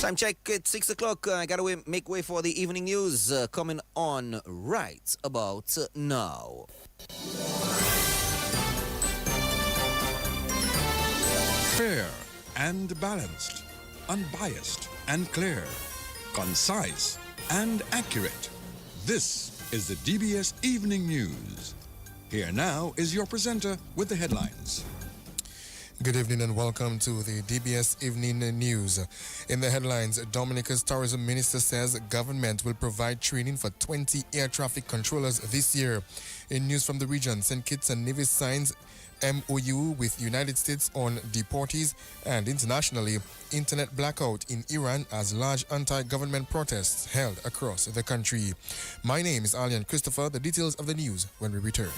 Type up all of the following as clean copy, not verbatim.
Time check at 6 o'clock. I gotta make way for the evening news coming on right about now. Fair and balanced, unbiased and clear, concise and accurate. This is the DBS Evening News. Here now is your presenter with the headlines. Good evening and welcome to the DBS Evening News. In the headlines, Dominica's tourism minister says government will provide training for 20 air traffic controllers this year. In news from the region, St. Kitts and Nevis signs MOU with United States on deportees, and internationally, internet blackout in Iran as large anti-government protests held across the country. My name is Alian Christopher. The details of the news when we return.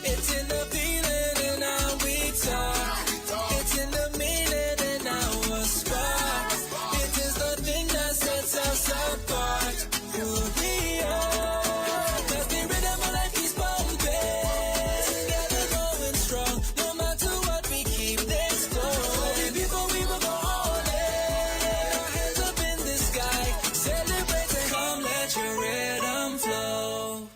It's in the feeling and how we talk. It's in the meaning and our spark. It is the thing that sets us apart. Who we are. Cause the rhythm of life is pumping. Together going strong. No matter what we keep this going. Before we will go all in. Our hands up in the sky. Celebrate and come let your rhythm flow.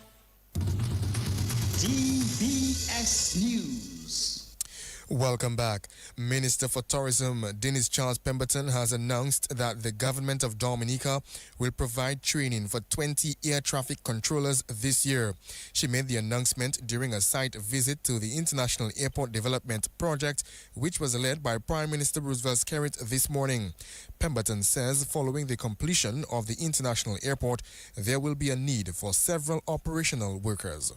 DBS News. Welcome back. Minister for Tourism Dennis Charles Pemberton has announced that the government of Dominica will provide training for 20 air traffic controllers this year. She made the announcement during a site visit to the International Airport Development Project, which was led by Prime Minister Roosevelt Skerrit this morning. Pemberton says following the completion of the international airport, there will be a need for several operational workers.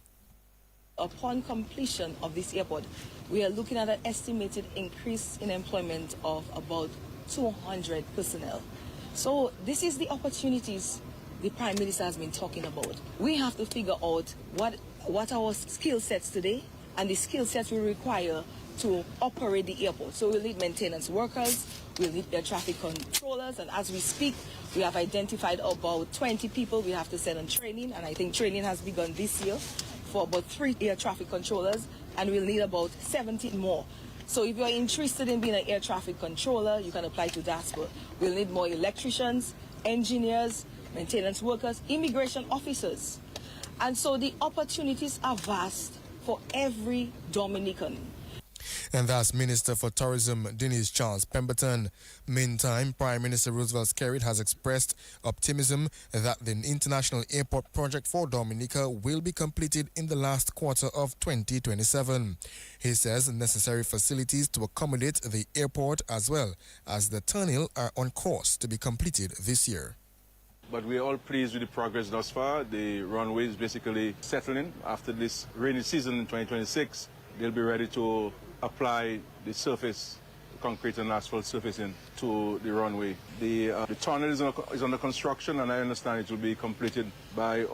Upon completion of this airport, we are looking at an estimated increase in employment of about 200 personnel. So this is the opportunities the Prime Minister has been talking about. We have to figure out what our skill sets today and the skill sets we require to operate the airport. So we'll need maintenance workers, we'll need air traffic controllers, and as we speak, we have identified about 20 people we have to send on training, and I think training has begun this year for about 3 air traffic controllers, and we'll need about 17 more. So if you're interested in being an air traffic controller, you can apply to DASPER. We'll need more electricians, engineers, maintenance workers, immigration officers. And so the opportunities are vast for every Dominican. And that's Minister for Tourism Dennis Charles Pemberton. Meantime, Prime Minister Roosevelt Skerrit has expressed optimism that the international airport project for Dominica will be completed in the last quarter of 2027. He says necessary facilities to accommodate the airport as well as the tunnel are on course to be completed this year. But we're all pleased with the progress thus far. The runway is basically settling. After this rainy season in 2026, they'll be ready to apply the surface, concrete and asphalt surfacing to the runway. The tunnel is under construction, and I understand it will be completed by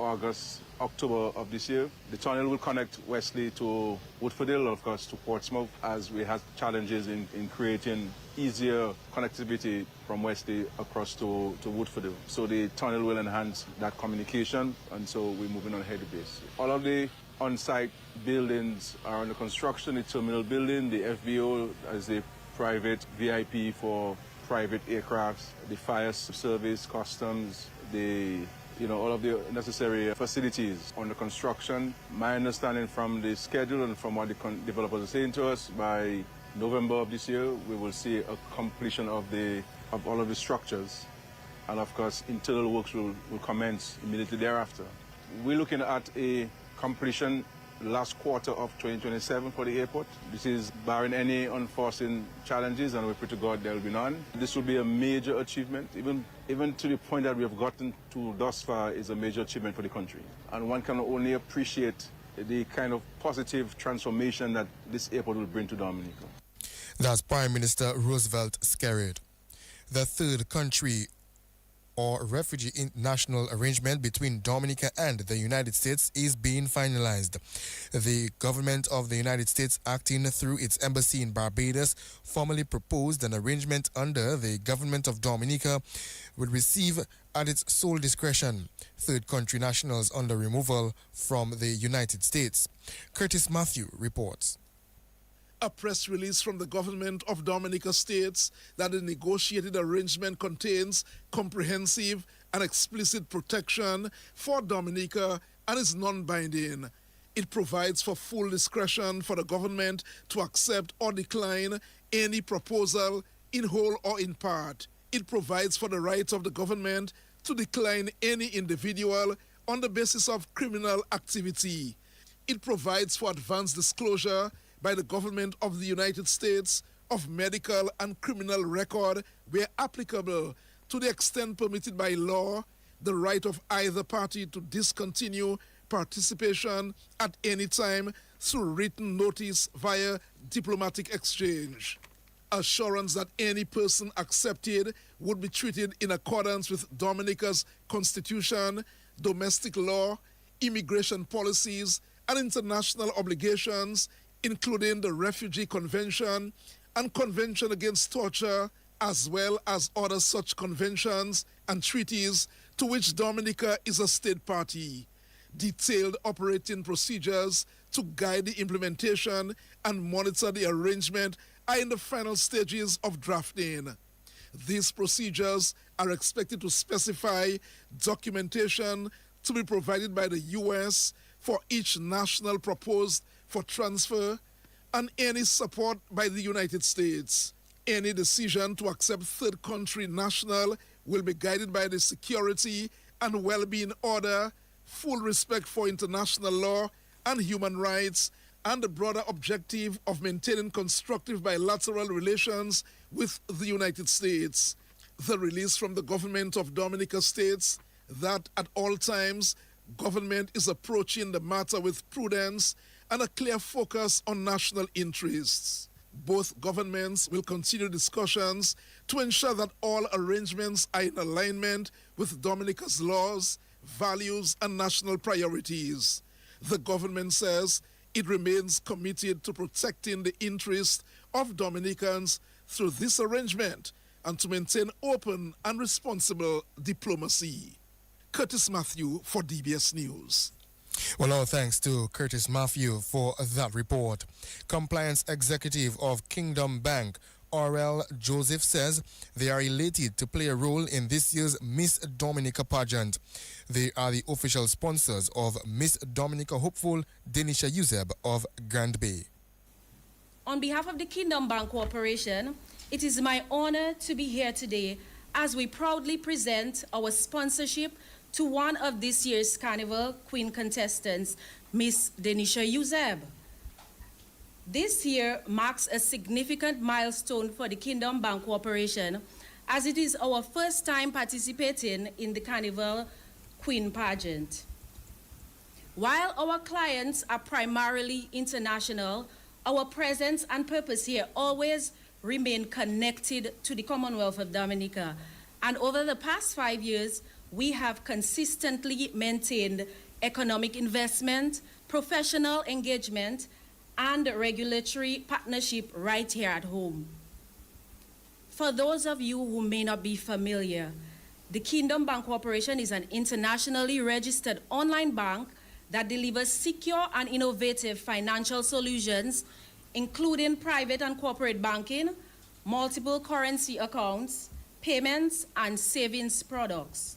October of this year. The tunnel will connect Wesley to Woodfordale, of course, to Portsmouth, as we have challenges in creating easier connectivity from Wesley across to Woodfordale. So the tunnel will enhance that communication, and so we're moving on ahead of this. All of the on-site buildings are under construction. The terminal building, the FBO as the private VIP for private aircrafts, the fire service, customs, all of the necessary facilities under construction. My understanding from the schedule and from what the developers are saying to us, by November of this year, we will see a completion of all of the structures. And of course, internal works will commence immediately thereafter. We're looking at a completion last quarter of 2027 for the airport. This is barring any unforeseen challenges, and we pray to God there will be none. This will be a major achievement. Even to the point that we have gotten to thus far is a major achievement for the country. And one can only appreciate the kind of positive transformation that this airport will bring to Dominica. That's Prime Minister Roosevelt Skerrit. The third country or refugee international arrangement between Dominica and the United States is being finalized. The government of the United States, acting through its embassy in Barbados, formally proposed an arrangement under the government of Dominica would receive at its sole discretion third country nationals under removal from the United States. Curtis Matthew reports. A press release from the government of Dominica states that the negotiated arrangement contains comprehensive and explicit protection for Dominica and is non-binding. It provides for full discretion for the government to accept or decline any proposal in whole or in part. It provides for the right of the government to decline any individual on the basis of criminal activity. It provides for advance disclosure by the government of the United States of medical and criminal record where applicable, to the extent permitted by law, the right of either party to discontinue participation at any time through written notice via diplomatic exchange. Assurance that any person accepted would be treated in accordance with Dominica's constitution, domestic law, immigration policies, and international obligations, including the Refugee Convention and Convention Against Torture, as well as other such conventions and treaties to which Dominica is a state party. Detailed operating procedures to guide the implementation and monitor the arrangement are in the final stages of drafting. These procedures are expected to specify documentation to be provided by the U.S. for each national proposed for transfer and any support by the United States. Any decision to accept third country national will be guided by the security and well-being order, full respect for international law and human rights, and the broader objective of maintaining constructive bilateral relations with the United States. The release from the government of Dominica states that at all times, government is approaching the matter with prudence and a clear focus on national interests. Both governments will continue discussions to ensure that all arrangements are in alignment with Dominica's laws, values, and national priorities. The government says it remains committed to protecting the interests of Dominicans through this arrangement and to maintain open and responsible diplomacy. Curtis Matthew for DBS News. Well, all thanks to Curtis Matthew for that report. Compliance Executive of Kingdom Bank, Aurel Joseph, says they are elated to play a role in this year's Miss Dominica pageant. They are the official sponsors of Miss Dominica hopeful Denisha Yuzeb of Grand Bay. On behalf of the Kingdom Bank Corporation, it is my honor to be here today as we proudly present our sponsorship to one of this year's Carnival Queen contestants, Miss Denisha Yuzeb. This year marks a significant milestone for the Kingdom Bank Corporation as it is our first time participating in the Carnival Queen pageant. While our clients are primarily international, our presence and purpose here always remain connected to the Commonwealth of Dominica. And over the past 5 years, we have consistently maintained economic investment, professional engagement, and regulatory partnership right here at home. For those of you who may not be familiar, the Kingdom Bank Corporation is an internationally registered online bank that delivers secure and innovative financial solutions, including private and corporate banking, multiple currency accounts, payments, and savings products.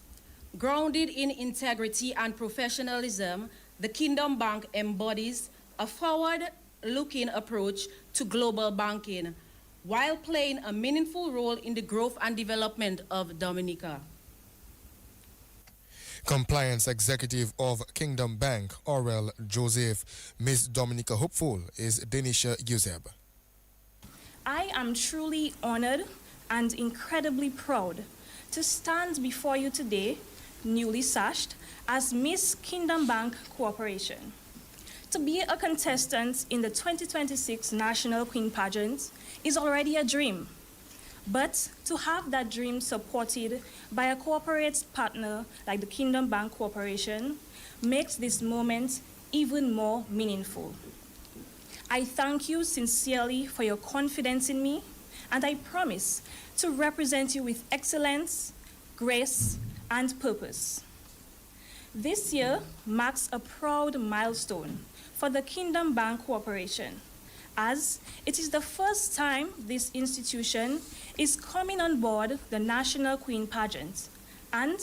Grounded in integrity and professionalism, the Kingdom Bank embodies a forward-looking approach to global banking while playing a meaningful role in the growth and development of Dominica. Compliance Executive of Kingdom Bank, Aurel Joseph. Miss Dominica hopeful is Denisha Yuzeb. I am truly honored and incredibly proud to stand before you today, newly sashed, as Miss Kingdom Bank Corporation. To be a contestant in the 2026 National Queen Pageant is already a dream, but to have that dream supported by a corporate partner like the Kingdom Bank Corporation makes this moment even more meaningful. I thank you sincerely for your confidence in me, and I promise to represent you with excellence, grace, and purpose. This year marks a proud milestone for the Kingdom Bank Corporation as it is the first time this institution is coming on board the National Queen Pageant, and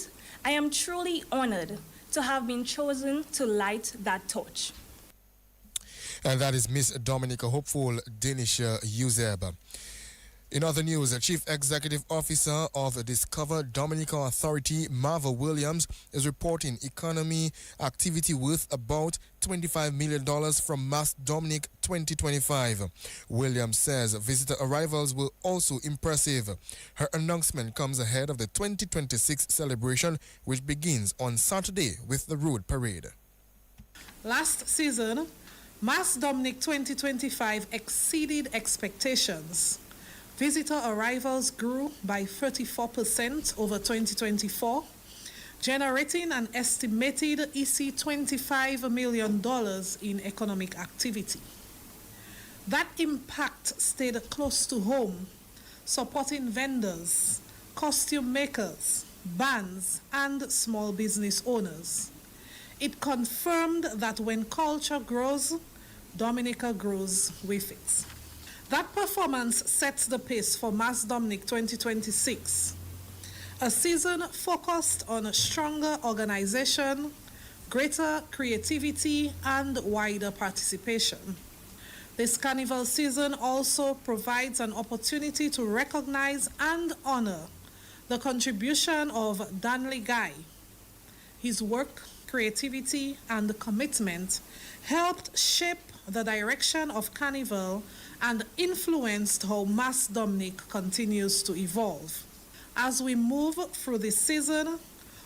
I am truly honored to have been chosen to light that torch. And that is Miss Dominica Hopeful Denisha Uzeb. In other news, the Chief Executive Officer of the Discover Dominica Authority, Marva Williams, is reporting economy activity worth about $25 million from Mass Dominic 2025. Williams says visitor arrivals were also impressive. Her announcement comes ahead of the 2026 celebration, which begins on Saturday with the road parade. Last season, Mass Dominic 2025 exceeded expectations. Visitor arrivals grew by 34% over 2024, generating an estimated EC $25 million in economic activity. That impact stayed close to home, supporting vendors, costume makers, bands, and small business owners. It confirmed that when culture grows, Dominica grows with it. That performance sets the pace for Mass Dominic 2026, a season focused on a stronger organization, greater creativity, and wider participation. This carnival season also provides an opportunity to recognize and honor the contribution of Danley Guy. His work, creativity, and commitment helped shape the direction of Carnival and influenced how Mass Dominic continues to evolve. As we move through this season,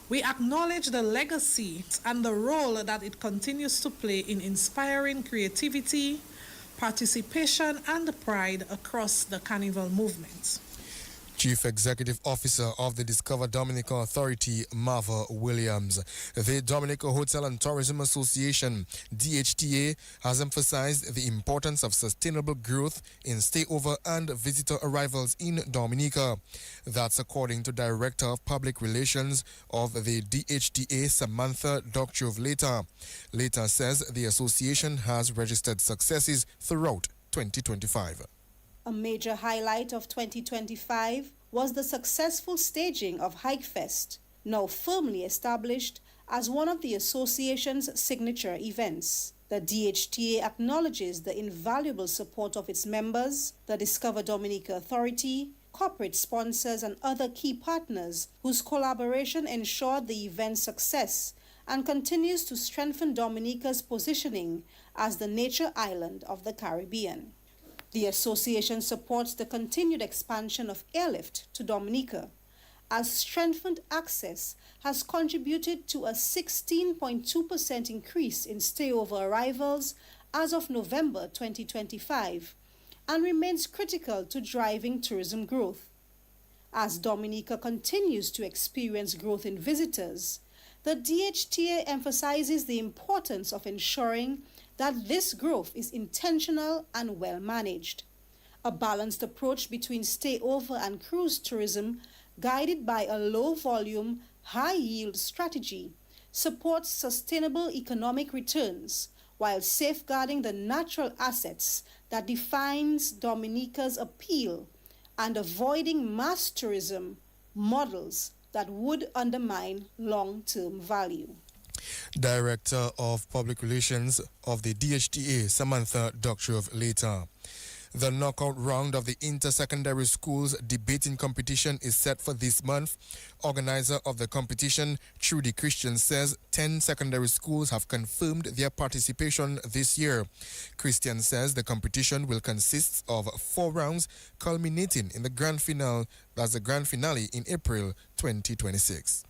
we acknowledge the legacy and the role that it continues to play in inspiring creativity, participation, and pride across the Carnival movement. Chief Executive Officer of the Discover Dominica Authority, Marva Williams. The Dominica Hotel and Tourism Association, DHTA, has emphasized the importance of sustainable growth in stayover and visitor arrivals in Dominica. That's according to Director of Public Relations of the DHTA, Samantha Doctrove-Later. Later says the association has registered successes throughout 2025. A major highlight of 2025 was the successful staging of Hikefest, now firmly established as one of the association's signature events. The DHTA acknowledges the invaluable support of its members, the Discover Dominica Authority, corporate sponsors, and other key partners whose collaboration ensured the event's success and continues to strengthen Dominica's positioning as the nature island of the Caribbean. The association supports the continued expansion of airlift to Dominica, as strengthened access has contributed to a 16.2% increase in stayover arrivals as of November 2025 and remains critical to driving tourism growth. As Dominica continues to experience growth in visitors, the DHTA emphasizes the importance of ensuring that this growth is intentional and well managed. A balanced approach between stayover and cruise tourism, guided by a low-volume, high-yield strategy, supports sustainable economic returns while safeguarding the natural assets that defines Dominica's appeal and avoiding mass tourism models that would undermine long-term value. Director of Public Relations of the DHTA, Samantha Doctrove-Later. The knockout round of the Inter-Secondary Schools Debating Competition is set for this month. Organizer of the competition, Trudy Christian, says 10 secondary schools have confirmed their participation this year. Christian says the competition will consist of 4 rounds, culminating in the grand finale, that's the grand finale in April 2026.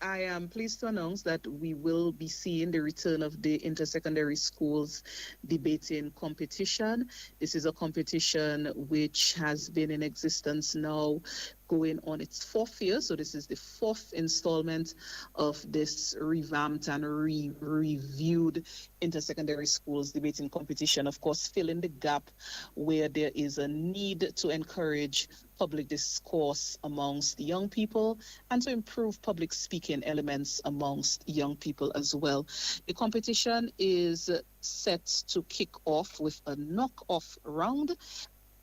I am pleased to announce that we will be seeing the return of the Inter-Secondary Schools Debating Competition. This is a competition which has been in existence now going on its fourth year. So this is the fourth installment of this revamped and reviewed intersecondary schools debating competition, of course, filling the gap where there is a need to encourage public discourse amongst young people and to improve public speaking elements amongst young people as well. The competition is set to kick off with a knock-off round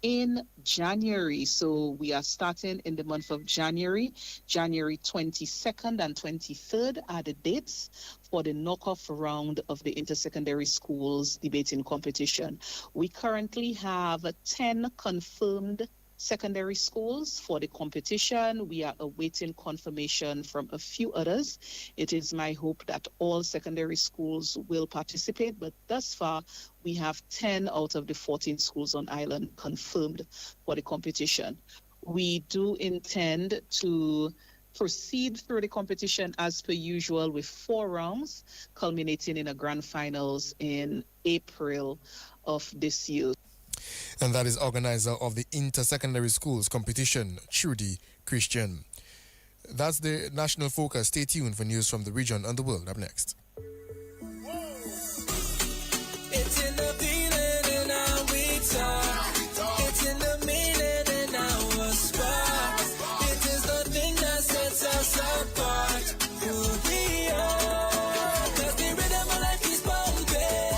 in January. So we are starting in the month of January. January 22nd and 23rd are the dates for the knockoff round of the intersecondary schools debating competition. We currently have 10 confirmed secondary schools for the competition. We are awaiting confirmation from a few others. It is my hope that all secondary schools will participate, but thus far we have 10 out of the 14 schools on island confirmed for the competition. We do intend to proceed through the competition as per usual with 4 rounds, culminating in a grand finals in April of this year. And that is organizer of the Inter-Secondary Schools competition, Trudy Christian. That's the national focus. Stay tuned for news from the region and the world. Up next. It's in the feeling in our we talk. It's in the meaning in our spark. It is the thing that sets us apart. Who we are. 'Cause the rhythm of life is pumping.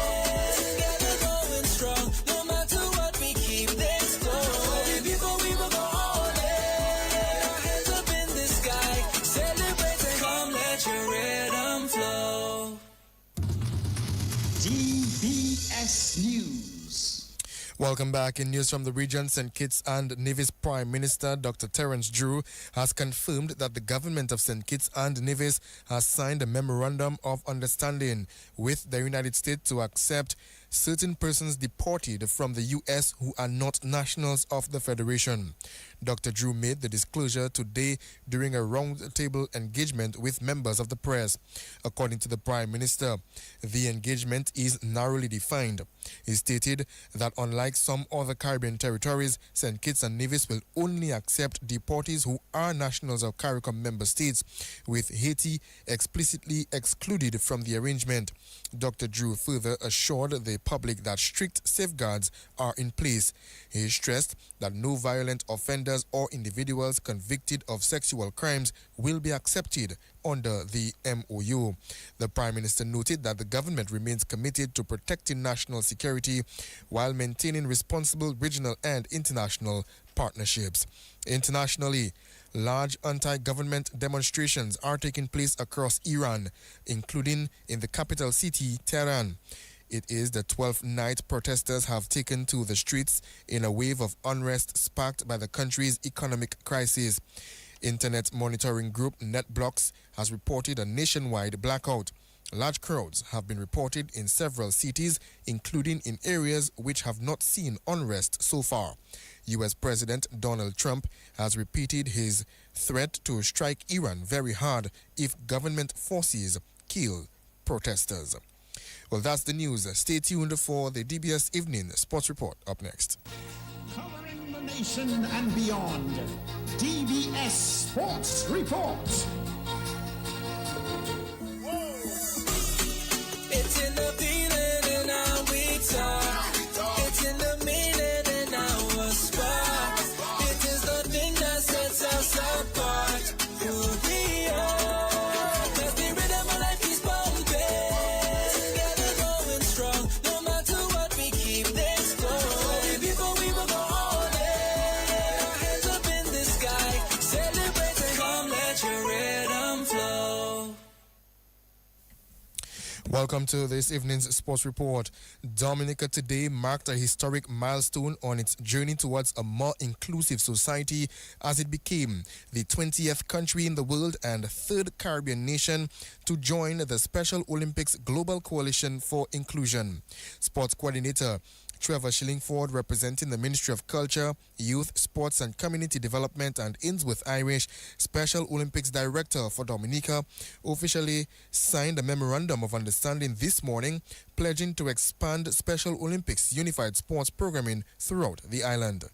Together going strong. No matter what, we keep this going. Before we will go all in. Our hands up in the sky. Celebrate and come let your rhythm flow. DBS News. Welcome back. In news from the region, St. Kitts and Nevis Prime Minister Dr. Terence Drew has confirmed that the government of St. Kitts and Nevis has signed a memorandum of understanding with the United States to accept certain persons deported from the U.S. who are not nationals of the Federation. Dr. Drew made the disclosure today during a roundtable engagement with members of the press. According to the Prime Minister, the engagement is narrowly defined. He stated that unlike some other Caribbean territories, St. Kitts and Nevis will only accept deportees who are nationals of CARICOM member states, with Haiti explicitly excluded from the arrangement. Dr. Drew further assured the public that strict safeguards are in place. He stressed that no violent offenders or individuals convicted of sexual crimes will be accepted under the MOU. The Prime Minister noted that the government remains committed to protecting national security while maintaining responsible regional and international partnerships. Internationally, large anti-government demonstrations are taking place across Iran, including in the capital city, Tehran. It is the 12th night protesters have taken to the streets in a wave of unrest sparked by the country's economic crisis. Internet monitoring group NetBlocks has reported a nationwide blackout. Large crowds have been reported in several cities, including in areas which have not seen unrest so far. U.S. President Donald Trump has repeated his threat to strike Iran very hard if government forces kill protesters. Well, that's the news. Stay tuned for the DBS Evening Sports Report up next. Covering the nation and beyond. DBS Sports Report. It's in the feeling in our we talk. It's in the meaning in our spark. It is the thing that sets us apart. Who we are. 'Cause the rhythm of life is pumping. Together going strong. No matter what, we keep this going. Before we will go all in. Our hands up in the sky. Celebrate and come let your rhythm flow. Welcome to this evening's sports report. Dominica today marked a historic milestone on its journey towards a more inclusive society as it became the 20th country in the world and third Caribbean nation to join the Special Olympics Global Coalition for Inclusion. Sports coordinator Trevor Shillingford, representing the Ministry of Culture, Youth, Sports and Community Development, and Innsworth Irish Special Olympics Director for Dominica, officially signed a memorandum of understanding this morning, pledging to expand Special Olympics unified sports programming throughout the island.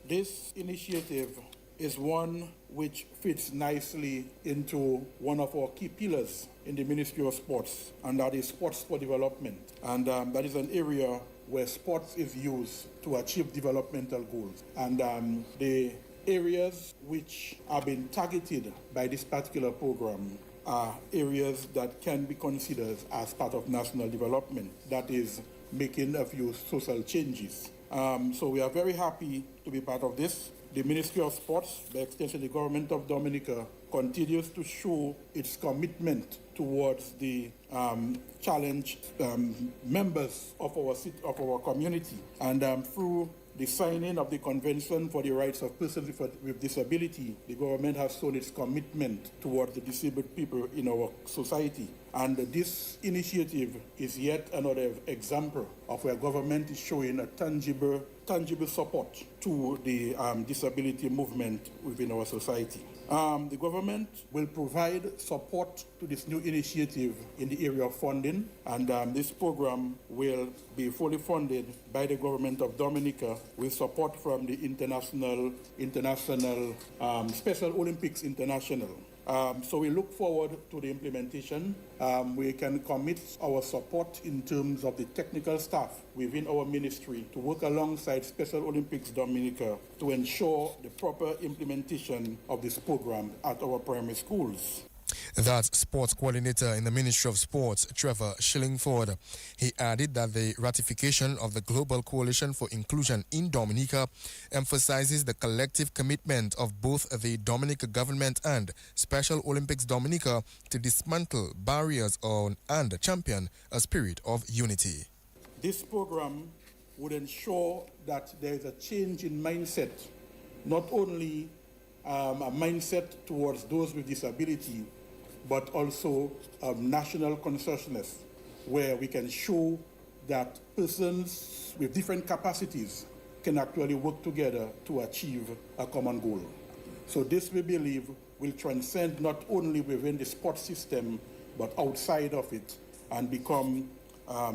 This initiative is one which fits nicely into one of our key pillars in the Ministry of Sports, and that is sports for development. And that is an area where sports is used to achieve developmental goals. And the areas which are being targeted by this particular program are areas that can be considered as part of national development, that is making a few social changes. So we are very happy to be part of this. The Ministry of Sports, by extension the government of Dominica, continues to show its commitment towards the challenged members of our community. And through the signing of the Convention for the Rights of Persons with Disability, the government has shown its commitment towards the disabled people in our society. And this initiative is yet another example of where government is showing a tangible support to the disability movement within our society. The government will provide support to this new initiative in the area of funding, and this program will be fully funded by the government of Dominica with support from the International Special Olympics International. So we look forward to the implementation. We can commit our support in terms of the technical staff within our ministry to work alongside Special Olympics Dominica to ensure the proper implementation of this program at our primary schools. That's sports coordinator in the Ministry of Sports, Trevor Shillingford. He added that the ratification of the Global Coalition for Inclusion in Dominica emphasizes the collective commitment of both the Dominica government and Special Olympics Dominica to dismantle barriers and champion a spirit of unity. This program would ensure that there is a change in mindset, not only a mindset towards those with disability, but also national consciousness, where we can show that persons with different capacities can actually work together to achieve a common goal. So this, we believe, will transcend not only within the sports system, but outside of it, and become a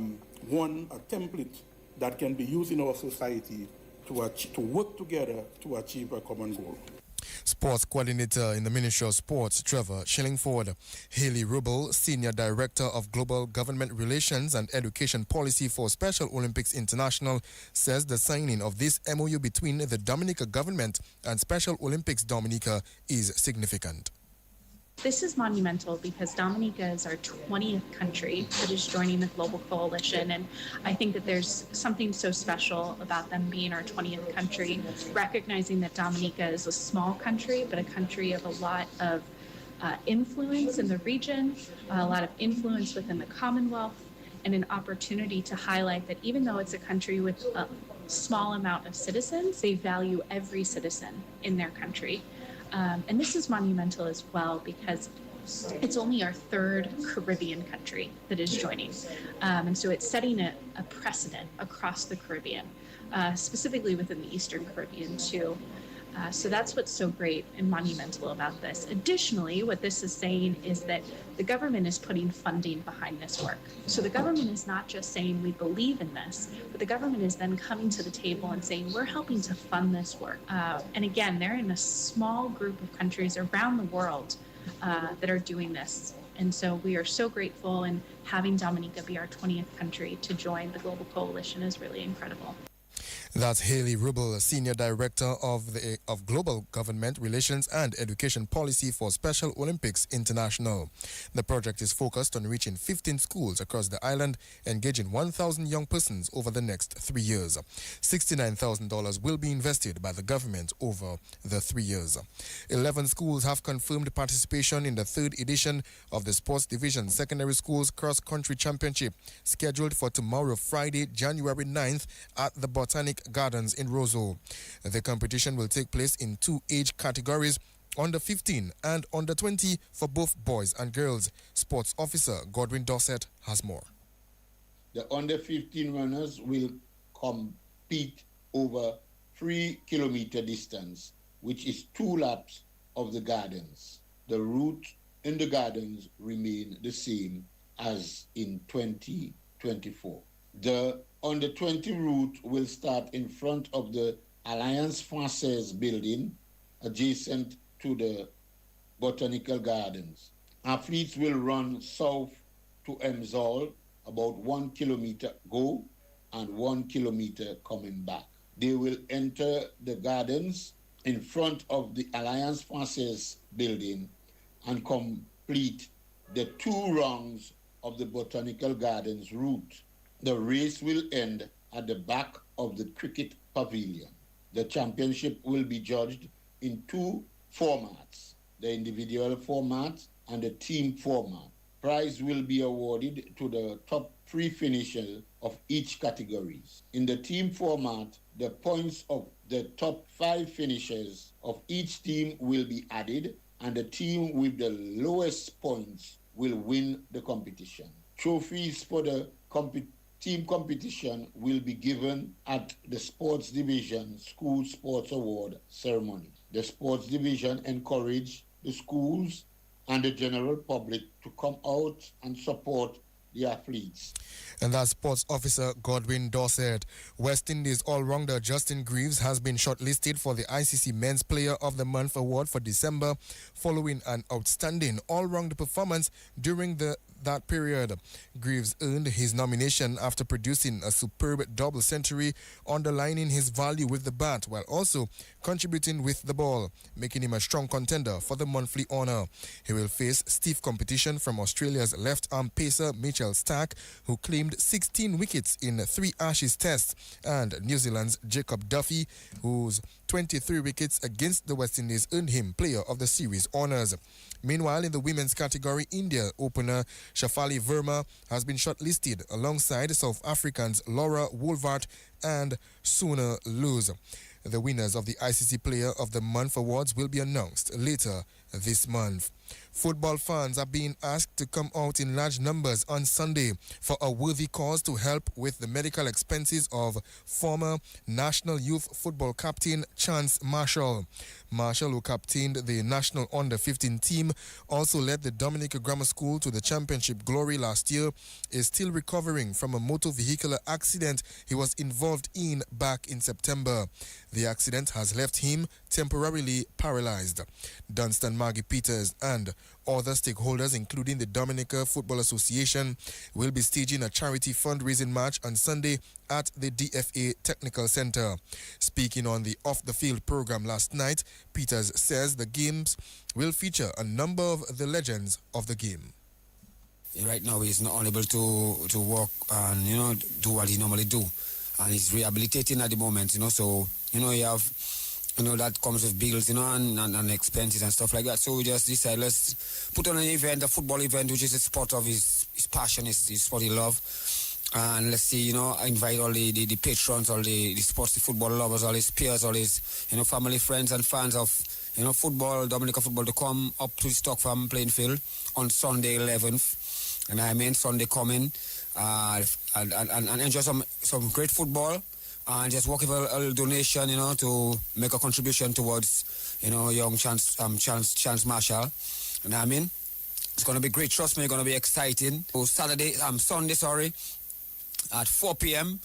template that can be used in our society to work together to achieve a common goal. Sports coordinator in the Ministry of Sports, Trevor Shillingford. Haley Rubel, Senior Director of Global Government Relations and Education Policy for Special Olympics International, says the signing of this MOU between the Dominica government and Special Olympics Dominica is significant. This is monumental because Dominica is our 20th country that is joining the Global Coalition, and I think that there's something so special about them being our 20th country, recognizing that Dominica is a small country, but a country of a lot of influence in the region, a lot of influence within the Commonwealth, and an opportunity to highlight that even though it's a country with a small amount of citizens, they value every citizen in their country. And this is monumental as well because it's only our third Caribbean country that is joining. And so it's setting a precedent across the Caribbean, specifically within the Eastern Caribbean too. So that's what's so great and monumental about this. Additionally, what this is saying is that the government is putting funding behind this work. So the government is not just saying we believe in this, but the government is then coming to the table and saying we're helping to fund this work. And again, they're in a small group of countries around the world that are doing this. And so we are so grateful, and having Dominica be our 20th country to join the Global Coalition is really incredible. That's Haley Rubel, Senior Director of Global Government Relations and Education Policy for Special Olympics International. The project is focused on reaching 15 schools across the island, engaging 1,000 young persons over the next 3 years. $69,000 will be invested by the government over the 3 years. 11 schools have confirmed participation in the third edition of the Sports Division Secondary Schools Cross Country Championship, scheduled for tomorrow, Friday, January 9th at the Botanic Gardens in Roseau. The competition will take place in 2 age categories, under 15 and under 20 for both boys and girls. Sports Officer Godwin Dossett has more. The under 15 runners will compete over 3-kilometer distance, which is 2 laps of the gardens. The route in the gardens remain the same as in 2024. The under 20 route will start in front of the Alliance Française building adjacent to the Botanical Gardens. Athletes will run south to Emsall, about 1 kilometer go and 1 kilometer coming back. They will enter the gardens in front of the Alliance Française building and complete the 2 rounds of the Botanical Gardens route. The race will end at the back of the cricket pavilion. The championship will be judged in 2 formats, the individual format and the team format. Prize will be awarded to the top 3 finishers of each category. In the team format, the points of the top 5 finishers of each team will be added, and the team with the lowest points will win the competition. Trophies for the team competition will be given at the Sports Division School Sports Award ceremony. The Sports Division encouraged the schools and the general public to come out and support the athletes. And that's Sports Officer Godwin Dorset. West Indies all-rounder Justin Greaves has been shortlisted for the ICC Men's Player of the Month award for December following an outstanding all-round performance during that period. Greaves earned his nomination after producing a superb double century, underlining his value with the bat while also contributing with the ball, making him a strong contender for the monthly honour. He will face stiff competition from Australia's left-arm pacer Mitchell Starc, who claimed 16 wickets in 3 Ashes tests, and New Zealand's Jacob Duffy, whose 23 wickets against the West Indies earned him Player of the Series honours. Meanwhile, in the women's category, India opener Shafali Verma has been shortlisted alongside South Africans Laura Woolvart and Suna Luz. The winners of the ICC Player of the Month awards will be announced later this month. Football fans are being asked to come out in large numbers on Sunday for a worthy cause to help with the medical expenses of former National Youth Football captain Chance Marshall. Marshall, who captained the National Under-15 team, also led the Dominica Grammar School to the championship glory last year, is still recovering from a motor vehicular accident he was involved in back in September. The accident has left him temporarily paralyzed. Dunstan Maggie Peters and other stakeholders, including the Dominica Football Association, will be staging a charity fundraising match on Sunday at the DFA Technical Center. Speaking on the off-the-field program last night, Peters says the games will feature a number of the legends of the game. Right now he's not unable to walk and do what he normally do, and he's rehabilitating at the moment, so you have that comes with bills, and expenses and stuff like that. So we just decided, let's put on an event, a football event, which is a sport of his passion, his sport he love. And let's see, invite all the patrons, all the sports, the football lovers, all his peers, all his, family, friends and fans of, football, Dominica football, to come up to the Stock Farm playing field on Sunday 11th. And Sunday coming, and enjoy some great football. And just work with a little donation, to make a contribution towards, young Chance Marshall. It's going to be great. Trust me, it's going to be exciting. So Sunday, at 4 p.m.,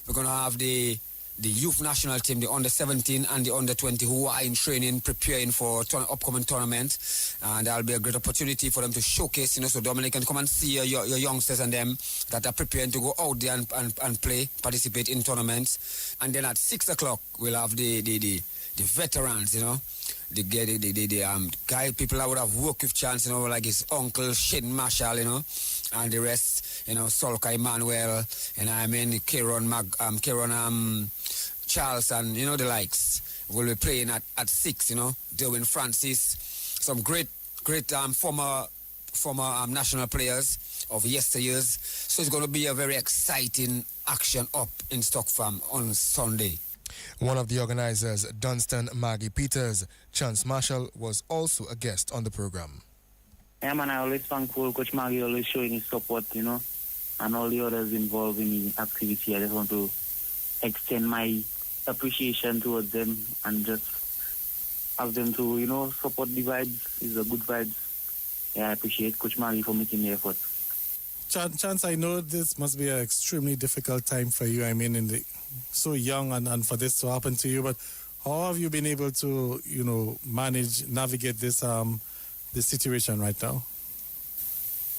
we're going to have the youth national team, the under-17 and the under-20, who are in training, preparing for upcoming tournament. And that'll be a great opportunity for them to showcase, so Dominic can come and see your youngsters and them that are preparing to go out there and play, participate in tournaments. And then at 6 o'clock, we'll have the veterans, the guy, people that would have worked with Chance, like his uncle, Shane Marshall, and the rest, Solka Emmanuel, Kieran Charles, and the likes will be playing at 6. Derwin Francis, some great former national players of yesteryears. So it's going to be a very exciting action up in Stock Farm on Sunday. One of the organizers, Dunstan Maggie Peters, Chance Marshall, was also a guest on the program. Yeah, man, I always thankful Coach Maggie always showing his support, and all the others involved in the activity. I just want to extend my appreciation towards them and just have them to, support the vibes. It's a good vibes. Yeah, I appreciate Coach Maggie for making the effort. Chance, I know this must be an extremely difficult time for you. So young and for this to happen to you, but How have you been able to, navigate this this situation right now?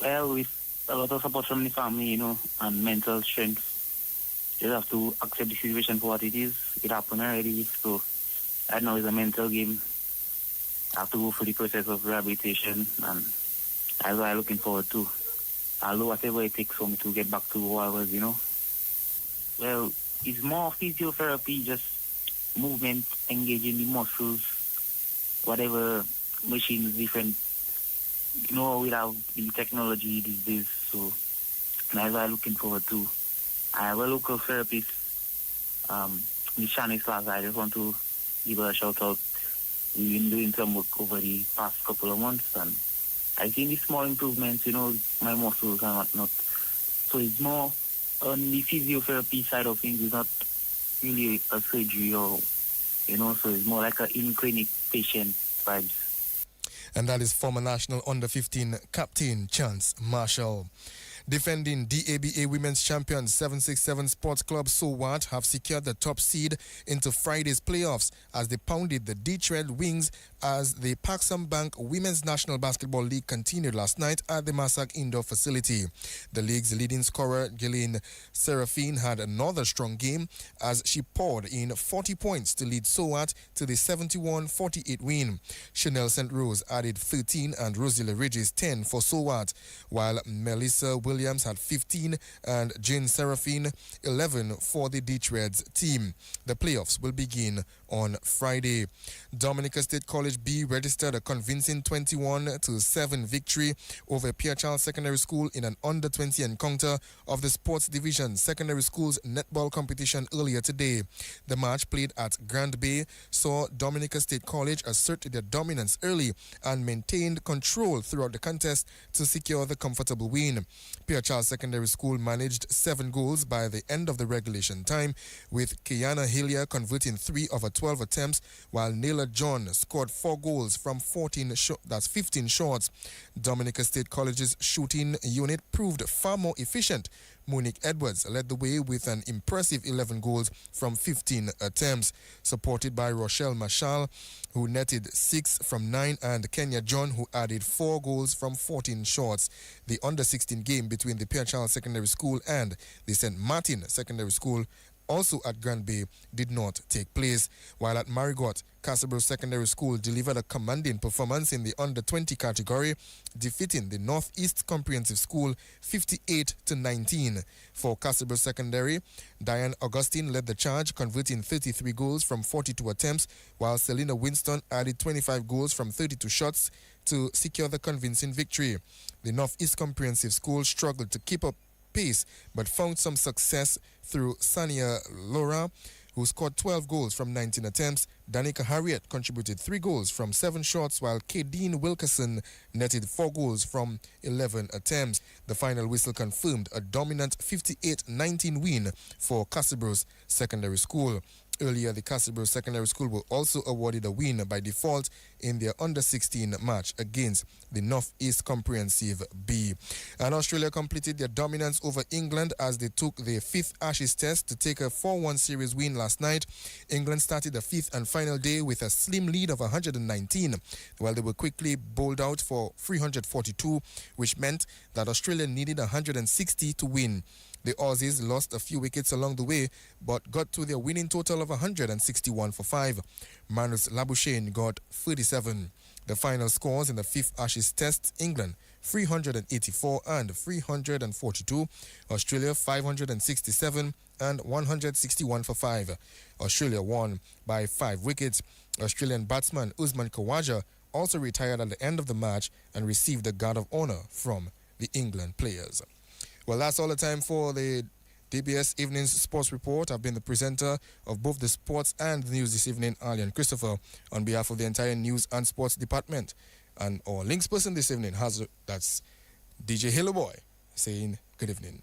Well, with a lot of support from the family, and mental strength, you have to accept the situation for what it is. It happened already, so right now it's a mental game. I have to go through the process of rehabilitation, and that's what I'm looking forward to. I'll do whatever it takes for me to get back to who I was, Well, it's more physiotherapy, just movement, engaging the muscles, whatever machines, different. We have the technology these days, so that's what I'm looking forward to. I have a local therapist, Miss Shanice Plaza. I just want to give her a shout out. We've been doing some work over the past couple of months, and I've seen the small improvements, my muscles and whatnot. So it's more on the physiotherapy side of things. It's not really a surgery so it's more like an in-clinic patient vibes. And that is former national under-15 captain Chance Marshall. Defending DABA Women's Champions 767 Sports Club Sowat have secured the top seed into Friday's playoffs as they pounded the Detroit Wings as the Paxum Bank Women's National Basketball League continued last night at the Massac Indoor Facility. The league's leading scorer, Ghislaine Seraphine, had another strong game as she poured in 40 points to lead Sowat to the 71-48 win. Chanel St. Rose added 13 and Rosilla Ridges 10 for Sowat, while Melissa Williams had 15 and Jane Seraphine 11 for the Detroit's team. The playoffs will begin on Friday. Dominica State College B registered a convincing 21-7 victory over Pierre Charles Secondary School in an under-20 encounter of the Sports Division Secondary School's netball competition earlier today. The match, played at Grand Bay, saw Dominica State College assert their dominance early and maintained control throughout the contest to secure the comfortable win. Pierre Charles Secondary School managed 7 goals by the end of the regulation time, with Kiana Hillier converting 3 of her 12 attempts, while Naylor John scored 4 goals from 15 shots. Dominica State College's shooting unit proved far more efficient. Monique Edwards led the way with an impressive 11 goals from 15 attempts, supported by Rochelle Marshall, who netted 6 from 9, and Kenya John, who added 4 goals from 14 shots. The under-16 game between the Pierre Charles Secondary School and the St. Martin Secondary School, also at Grand Bay, did not take place, while at Marigot, Castlebrose Secondary School delivered a commanding performance in the under-20 category, defeating the Northeast Comprehensive School 58-19. For Castlebrose Secondary, Diane Augustine led the charge, converting 33 goals from 42 attempts, while Selena Winston added 25 goals from 32 shots to secure the convincing victory. The Northeast Comprehensive School struggled to keep up pace, but found some success through Sania Laura, who scored 12 goals from 19 attempts. Danica Harriet contributed 3 goals from 7 shots, while Kadeen Wilkerson netted 4 goals from 11 attempts. The final whistle confirmed a dominant 58-19 win for Castlebrose Secondary School. Earlier, the Castlebrose Secondary School were also awarded a win by default in their under-16 match against the Northeast Comprehensive B. And Australia completed their dominance over England as they took their 5th Ashes Test to take a 4-1 series win last night. England started the 5th and final day with a slim lead of 119, while they were quickly bowled out for 342, which meant that Australia needed 160 to win. The Aussies lost a few wickets along the way, but got to their winning total of 161 for 5. Manus Labuschagne got 37. The final scores in the 5th Ashes Test: England 384 and 342, Australia 567 and 161 for 5. Australia won by 5 wickets. Australian batsman Usman Khawaja also retired at the end of the match and received the Guard of Honor from the England players. Well, that's all the time for the DBS Evening's Sports Report. I've been the presenter of both the sports and the news this evening, Arlian Christopher, on behalf of the entire news and sports department. And our links person this evening that's DJ Hillowboy saying good evening.